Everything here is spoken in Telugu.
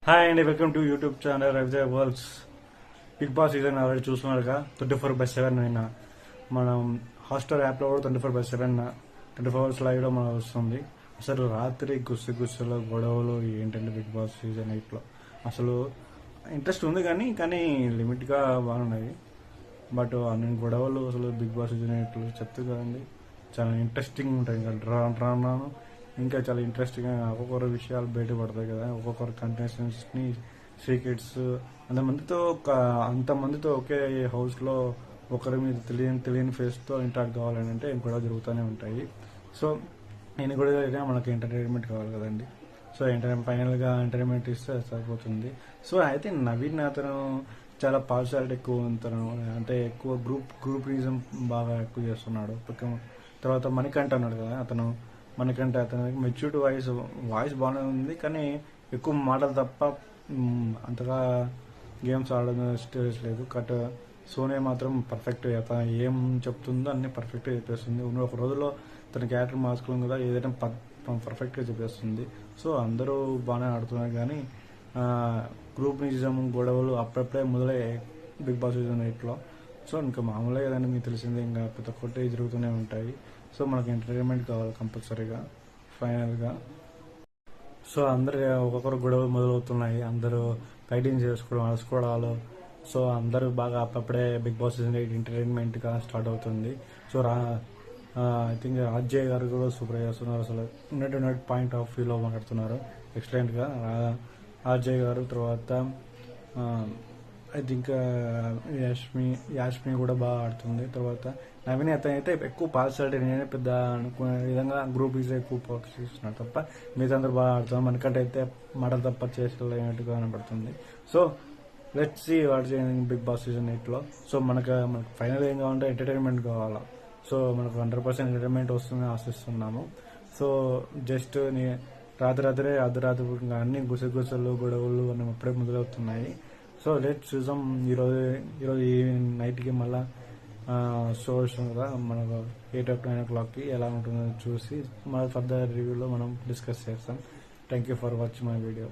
హాయ్ అండి, welcome to YouTube channel Ravijay worlds. Bigg Boss season already చూస్తున్నారుగా. 24/7 అయినా మనం హాట్‌స్టార్ యాప్లో కూడా 24/7 24 అవర్స్ లైవ్లో మనకు వస్తుంది. అసలు రాత్రి గుస్సులో గొడవలు ఏంటంటే బిగ్ బాస్ సీజన్ 8లో అసలు ఇంట్రెస్ట్ ఉంది కానీ లిమిట్గా బాగున్నాయి. బట్ అన్ని గొడవలు అసలు బిగ్ బాస్ సీజన్ 8లో చెప్తే కదండి, చాలా ఇంట్రెస్టింగ్ ఉంటాయి. ఇంకా రాను ఇంకా చాలా ఇంట్రెస్టింగ్ ఒక్కొక్కరు విషయాలు బయటపడతాయి కదా. ఒక్కొక్కరు కంటెస్టెంట్స్ని సీక్రెట్స్ అంతమందితో ఒకే హౌస్లో ఒకరి మీద తెలియని ఫేస్తో ఇంటరాక్ట్ కావాలని అంటే కూడా జరుగుతూనే ఉంటాయి. సో నేను కూడా మనకి ఎంటర్టైన్మెంట్ కావాలి కదండి. సో ఫైనల్గా ఎంటర్టైన్మెంట్ ఇస్తే సరిపోతుంది. సో అయితే నవీన్ అతను చాలా పార్షాలిటీ ఎక్కువ ఉంటాను, అంటే ఎక్కువ గ్రూప్రిజం బాగా ఎక్కువ చేస్తున్నాడు. తర్వాత మణికంఠ అన్నాడు కదా, మనకంటే అతనికి మెచ్యూర్డ్ వాయిస్ బాగానే ఉంది, కానీ ఎక్కువ మాటలు తప్ప అంతగా గేమ్స్ ఆడడం స్టేజ్ లేదు. సోనియా మాత్రం పర్ఫెక్ట్, అతను ఏం చెప్తుందో అన్ని పర్ఫెక్ట్గా చెప్పేస్తుంది. ఒక రోజులో తన క్యారెక్టర్ మార్చుకోవడం కదా, ఏదైనా పర్ఫెక్ట్గా చెప్పేస్తుంది. సో అందరూ బాగానే ఆడుతున్నారు, కానీ గ్రూప్ నిజం గొడవలు అప్పుడప్పుడే మొదలయ్యాయి బిగ్ బాస్ సీజన్ 8లో. సో ఇంకా మామూలుగా ఏదైనా మీకు తెలిసిందే, ఇంకా ప్రతి ఒక్కటి జరుగుతూనే ఉంటాయి. సో మనకి ఎంటర్టైన్మెంట్ కావాలి కంపల్సరీగా ఫైనల్గా. సో అందరు ఒక్కొక్కరు గొడవలు మొదలవుతున్నాయి, అందరూ ఫైటింగ్ చేసుకోవడం, అలసుకోవడాలు. సో అందరూ బాగా అప్పుడే బిగ్ బాస్ సీజన్ 8 ఎంటర్టైన్మెంట్గా స్టార్ట్ అవుతుంది. సో ఐ థింక్ అజయ్ గారు కూడా సూపర్ చేస్తున్నారు. అసలు ఉన్నట్టు పాయింట్ ఆఫ్ వ్యూలో మాట్లాడుతున్నారు ఎక్సలెంట్గా అజయ్ గారు. తర్వాత ఐ థింక్ యాష్మి కూడా బాగా ఆడుతుంది. తర్వాత నవీన్ అతను అయితే ఎక్కువ పార్షాలిటీ, నేనే పెద్ద అనుకునే విధంగా గ్రూప్ ఈజ్ ఎక్కువ పోషిస్తున్నాడు తప్ప మిగతా అందరూ బాగా ఆడుతున్నారు. మనకంటే అయితే మాటలు తప్ప చేసేట్టుగా కనబడుతుంది. So let's see what Bigg Boss season 8లో. సో మనకు ఫైనల్ ఏం కావాలంటే ఎంటర్టైన్మెంట్ కావాలా. సో మనకు 100% ఎంటర్టైన్మెంట్ వస్తుందని ఆశిస్తున్నాము. సో జస్ట్ రాత్రి అర్ధరాత్రి అన్ని గుసగుసలు గొడవలు అన్నీ అప్పుడే మొదలవుతున్నాయి. సో లెట్స్ చూసాం. ఈరోజు ఈ నైట్కి మళ్ళీ షో వస్తుంది కదా, మనకు 8 or 9 o'clock ఎలా ఉంటుందో చూసి మన ఫర్దర్ రివ్యూలో మనం డిస్కస్ చేస్తాం. Thank you for watching my video.